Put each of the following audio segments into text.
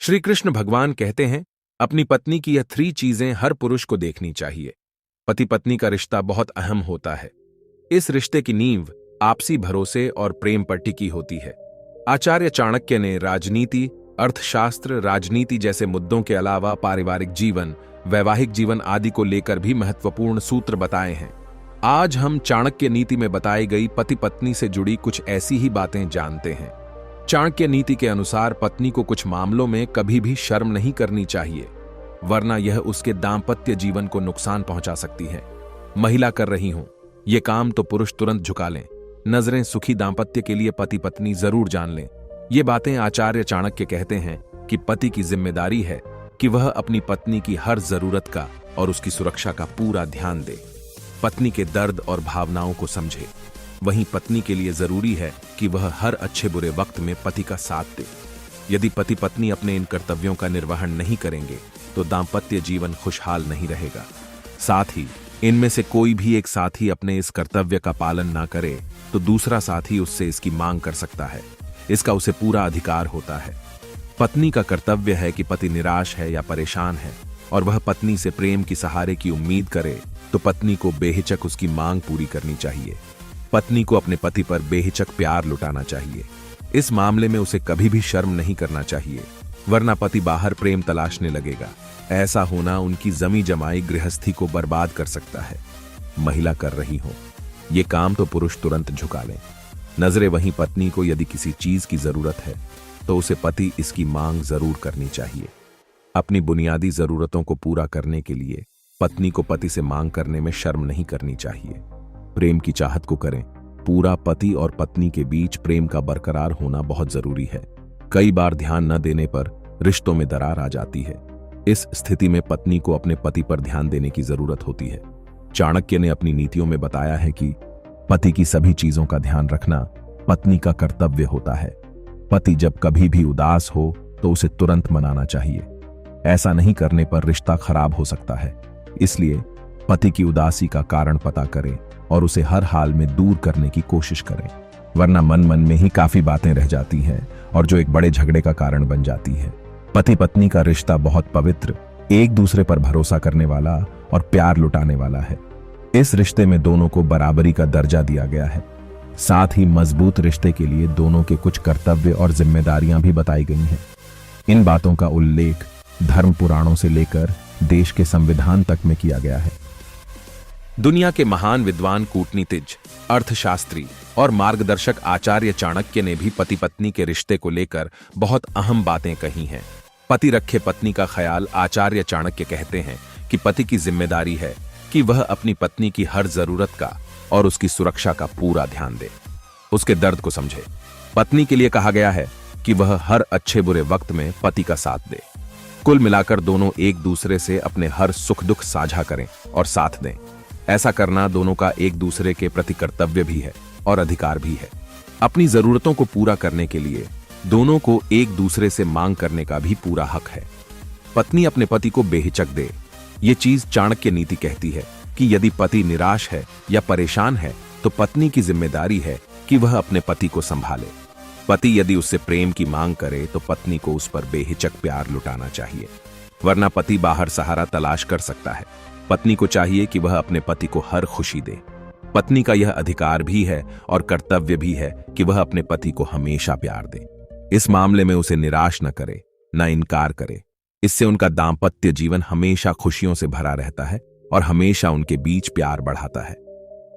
श्री कृष्ण भगवान कहते हैं, अपनी पत्नी की यह 3 चीजें हर पुरुष को देखनी चाहिए। पति पत्नी का रिश्ता बहुत अहम होता है। इस रिश्ते की नींव आपसी भरोसे और प्रेम पर टिकी होती है। आचार्य चाणक्य ने राजनीति, अर्थशास्त्र, राजनीति जैसे मुद्दों के अलावा पारिवारिक जीवन, वैवाहिक जीवन आदि को लेकर भी महत्वपूर्ण सूत्र बताए हैं। आज हम चाणक्य नीति में बताई गई पति पत्नी से जुड़ी कुछ ऐसी ही बातें जानते हैं। चाणक्य नीति के अनुसार पत्नी को कुछ मामलों में कभी भी शर्म नहीं करनी चाहिए, वरना यह उसके दाम्पत्य जीवन को नुकसान पहुंचा सकती है। महिला कर रही हो ये काम तो पुरुष तुरंत झुका लें। नजरें सुखी दाम्पत्य के लिए पति पत्नी जरूर जान लें। ये बातें आचार्य चाणक्य कहते हैं कि पति की जिम्मेदारी है कि वह अपनी पत्नी की हर जरूरत का और उसकी सुरक्षा का पूरा ध्यान दे, पत्नी के दर्द और भावनाओं को समझे। वहीं पत्नी के लिए जरूरी है कि वह हर अच्छे बुरे वक्त में पति का साथ दे। यदि पति पत्नी अपने इन कर्तव्यों का निर्वहन नहीं करेंगे तो दाम्पत्य जीवन खुशहाल नहीं रहेगा। साथ ही इनमें से कोई भी एक साथी अपने इस कर्तव्य का पालन ना करे तो दूसरा साथी उससे इसकी मांग कर सकता है। इसका उसे पूरा अधिकार होता है। पत्नी का कर्तव्य है कि पति निराश है या परेशान है और वह पत्नी से प्रेम की सहारे की उम्मीद करे तो पत्नी को बेहिचक उसकी मांग पूरी करनी चाहिए। पत्नी को अपने पति पर बेहिचक प्यार लुटाना चाहिए। इस मामले में उसे कभी भी शर्म नहीं करना चाहिए, वरना पति बाहर प्रेम तलाशने लगेगा। ऐसा होना उनकी जमी जमाई गृहस्थी को बर्बाद कर सकता है। महिला कर रही हो ये काम तो पुरुष तुरंत झुका लें। नजरें वहीं पत्नी को यदि किसी चीज की जरूरत है तो उसे पति इसकी मांग जरूर करनी चाहिए। अपनी बुनियादी जरूरतों को पूरा करने के लिए पत्नी को पति से मांग करने में शर्म नहीं करनी चाहिए। प्रेम की चाहत को करें। पूरा पति और पत्नी के बीच प्रेम का बरकरार होना बहुत जरूरी है। कई बार ध्यान न देने पर रिश्तों में दरार आ जाती है। इस स्थिति में पत्नी को अपने पति पर ध्यान देने की जरूरत होती है। चाणक्य ने अपनी नीतियों में बताया है कि पति की सभी चीजों का ध्यान रखना पत्नी का कर्तव्य होता है। पति जब कभी भी उदास हो तो उसे तुरंत मनाना चाहिए। ऐसा नहीं करने पर रिश्ता खराब हो सकता है। इसलिए पति की उदासी का कारण पता करें और उसे हर हाल में दूर करने की कोशिश करें, वरना मन मन में ही काफी बातें रह जाती हैं और जो एक बड़े झगड़े का कारण बन जाती है। पति पत्नी का रिश्ता बहुत पवित्र, एक दूसरे पर भरोसा करने वाला और प्यार लुटाने वाला है। इस रिश्ते में दोनों को बराबरी का दर्जा दिया गया है। साथ ही मजबूत रिश्ते के लिए दोनों के कुछ कर्तव्य और जिम्मेदारियां भी बताई गई हैं। इन बातों का उल्लेख धर्म पुराणों से लेकर देश के संविधान तक में किया गया है। दुनिया के महान विद्वान, कूटनीतिज्ञ, अर्थशास्त्री और मार्गदर्शक आचार्य चाणक्य ने भी पति पत्नी के रिश्ते को लेकर बहुत अहम बातें कही हैं। पति रखे पत्नी का ख्याल आचार्य चाणक्य कहते हैं कि पति की जिम्मेदारी है कि वह अपनी पत्नी की हर जरूरत का और उसकी सुरक्षा का पूरा ध्यान दे, उसके दर्द को समझे। पत्नी के लिए कहा गया है कि वह हर अच्छे बुरे वक्त में पति का साथ दे। कुल मिलाकर दोनों एक दूसरे से अपने हर सुख दुख साझा करें और साथ दें। ऐसा करना दोनों का एक दूसरे के प्रति कर्तव्य भी है और अधिकार भी है। अपनी जरूरतों को पूरा करने के लिए दोनों को एक दूसरे से मांग करने का भी पूरा हक है। पत्नी अपने पति को बेहिचक दे। ये चीज चाणक्य नीति कहती है कि यदि पति निराश है या परेशान है तो पत्नी की जिम्मेदारी है कि वह अपने पति को संभाले। पति यदि उससे प्रेम की मांग करे तो पत्नी को उस पर बेहिचक प्यार लुटाना चाहिए, वरना पति बाहर सहारा तलाश कर सकता है। पत्नी को चाहिए कि वह अपने पति को हर खुशी दे। पत्नी का यह अधिकार भी है और कर्तव्य भी है कि वह अपने पति को हमेशा प्यार दे। इस मामले में उसे निराश न करे, न इनकार करे। इससे उनका दाम्पत्य जीवन हमेशा खुशियों से भरा रहता है और हमेशा उनके बीच प्यार बढ़ाता है।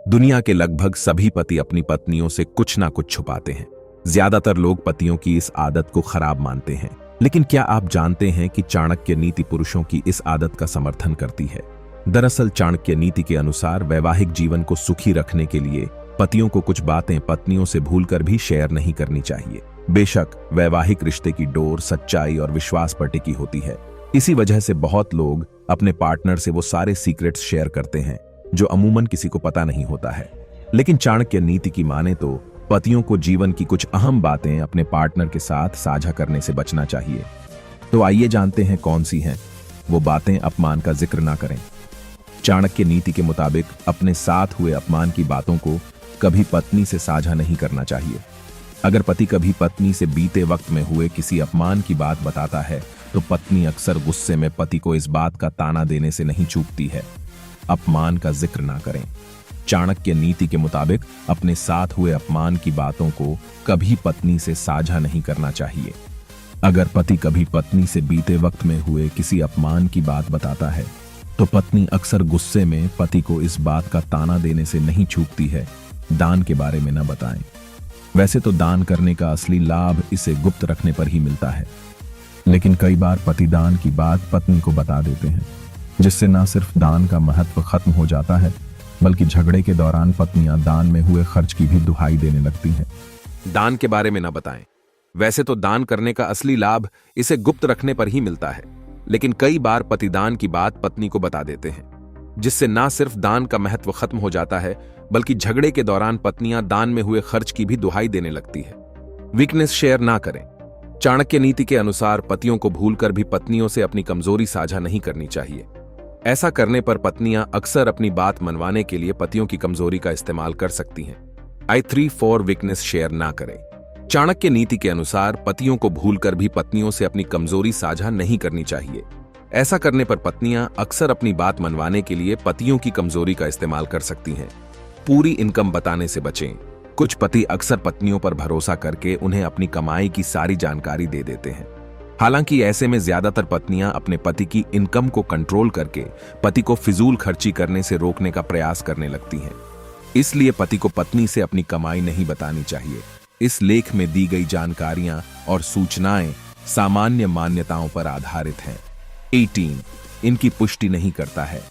दुनिया के लगभग सभी पति अपनी पत्नियों से कुछ ना कुछ छुपाते हैं। ज्यादातर लोग पतियों की इस आदत को खराब मानते हैं, लेकिन क्या आप जानते हैं कि चाणक्य नीति पुरुषों की इस आदत का समर्थन करती है? दरअसल चाणक्य नीति के अनुसार वैवाहिक जीवन को सुखी रखने के लिए पतियों को कुछ बातें पत्नियों से भूलकर भी शेयर नहीं करनी चाहिए। बेशक वैवाहिक रिश्ते की डोर सच्चाई और विश्वास पर टिकी होती है। इसी वजह से बहुत लोग अपने पार्टनर से वो सारे सीक्रेट्स शेयर करते हैं जो अमूमन किसी को पता नहीं होता है। लेकिन चाणक्य नीति की माने तो पतियों को जीवन की कुछ अहम बातें अपने पार्टनर के साथ साझा करने से बचना चाहिए। तो आइए जानते हैं कौन सी हैं वो बातें। अपमान का जिक्र ना करें। चाणक्य नीति के मुताबिक अपने साथ हुए अपमान की बातों को कभी पत्नी से साझा नहीं करना चाहिए। अगर पति कभी पत्नी से बीते वक्त में हुए किसी अपमान की बात बताता है तो पत्नी अक्सर गुस्से में पति को इस बात का ताना देने से नहीं चूकती है। अपमान का जिक्र ना करें। चाणक्य नीति के मुताबिक अपने साथ हुए अपमान की बातों को कभी पत्नी से साझा नहीं करना चाहिए। अगर पति कभी पत्नी से बीते वक्त में हुए किसी अपमान की बात बताता है तो पत्नी अक्सर गुस्से में पति को इस बात का ताना देने से नहीं चूकती है। दान के बारे में न बताएं। वैसे तो दान करने का असली लाभ इसे गुप्त रखने पर ही मिलता है, लेकिन कई बार पति दान की बात पत्नी को बता देते हैं, जिससे न सिर्फ दान का महत्व खत्म हो जाता है बल्कि झगड़े के दौरान पत्नियां दान में हुए खर्च की भी दुहाई देने लगती हैं। दान के बारे में न बताएं। वैसे तो दान करने का असली लाभ इसे गुप्त रखने पर ही मिलता है, लेकिन कई बार पति दान की बात पत्नी को बता देते हैं, जिससे न सिर्फ दान का महत्व खत्म हो जाता है बल्कि झगड़े के दौरान पत्नियां दान में हुए खर्च की भी दुहाई देने लगती है। वीकनेस शेयर ना करें। चाणक्य नीति के अनुसार पतियों को भूलकर भी पत्नियों से अपनी कमजोरी साझा नहीं करनी चाहिए। ऐसा करने पर पत्नियां अक्सर अपनी बात मनवाने के लिए पतियों की कमजोरी का इस्तेमाल कर सकती हैं। I3-4 वीकनेस शेयर ना करें। चाणक्य नीति के अनुसार पतियों को भूलकर भी पत्नियों से अपनी कमजोरी साझा नहीं करनी चाहिए। ऐसा करने पर पत्नियां अक्सर अपनी बात मनवाने के लिए पतियों की कमजोरी का इस्तेमाल कर सकती हैं। पूरी इनकम बताने से बचें। कुछ पति अक्सर पत्नियों पर भरोसा करके उन्हें अपनी कमाई की सारी जानकारी दे देते हैं। हालांकि ऐसे में ज्यादातर पत्नियां अपने पति की इनकम को कंट्रोल करके पति को फिजूल खर्ची करने से रोकने का प्रयास करने लगती हैं। इसलिए पति को पत्नी से अपनी कमाई नहीं बतानी चाहिए। इस लेख में दी गई जानकारियां और सूचनाएं सामान्य मान्यताओं पर आधारित हैं। 18 इनकी पुष्टि नहीं करता है।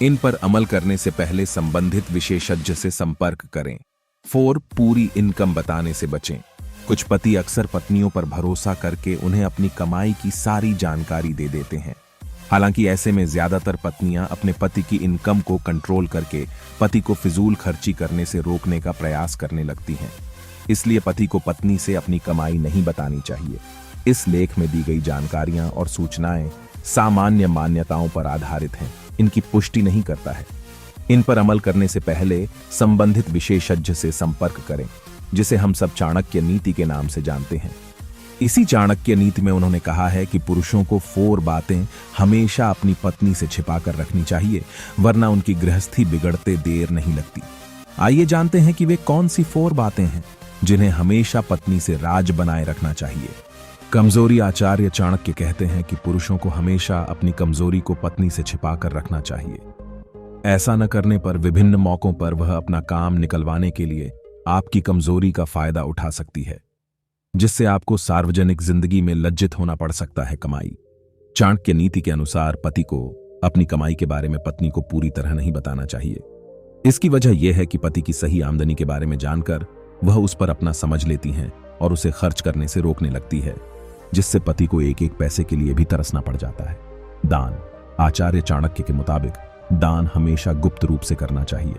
इन पर अमल करने से पहले संबंधित विशेषज्ञ से संपर्क करें। 4 पूरी इनकम बताने से बचें। कुछ पति अक्सर पत्नियों पर भरोसा करके उन्हें अपनी कमाई की सारी जानकारी दे देते हैं। हालांकि ऐसे में ज्यादातर पत्नियां अपने पति की इनकम को कंट्रोल करके पति को फिजूल खर्ची करने से रोकने का प्रयास करने लगती हैं। इसलिए पति को पत्नी से अपनी कमाई नहीं बतानी चाहिए। इस लेख में दी गई जानकारियां और सूचनाएं सामान्य मान्यताओं पर आधारित हैं। इनकी पुष्टि नहीं करता है। इन पर अमल करने से पहले संबंधित विशेषज्ञ से संपर्क करें, जिसे हम सब चाणक्य नीति के नाम से जानते हैं। इसी चाणक्य नीति में उन्होंने कहा है कि पुरुषों को 4 बातें हमेशा अपनी पत्नी से छिपाकर रखनी चाहिए, वरना उनकी गृहस्थी बिगड़ते देर नहीं लगती। आइए जानते हैं कि वे कौन सी 4 बातें हैं जिन्हें हमेशा पत्नी से राज बनाए रखना चाहिए। कमजोरी। आचार्य चाणक्य कहते हैं कि पुरुषों को हमेशा अपनी कमजोरी को पत्नी से छिपाकर रखना चाहिए। ऐसा न करने पर विभिन्न मौकों पर वह अपना काम निकलवाने के लिए आपकी कमजोरी का फायदा उठा सकती है, जिससे आपको सार्वजनिक जिंदगी में लज्जित होना पड़ सकता है। कमाई। चाणक्य नीति के अनुसार पति को अपनी कमाई के बारे में पत्नी को पूरी तरह नहीं बताना चाहिए। इसकी वजह यह है कि पति की सही आमदनी के बारे में जानकर वह उस पर अपना समझ लेती हैं और उसे खर्च करने से रोकने लगती है, जिससे पति को एक एक पैसे के लिए भी तरसना पड़ जाता है। दान। आचार्य चाणक्य के मुताबिक दान हमेशा गुप्त रूप से करना चाहिए।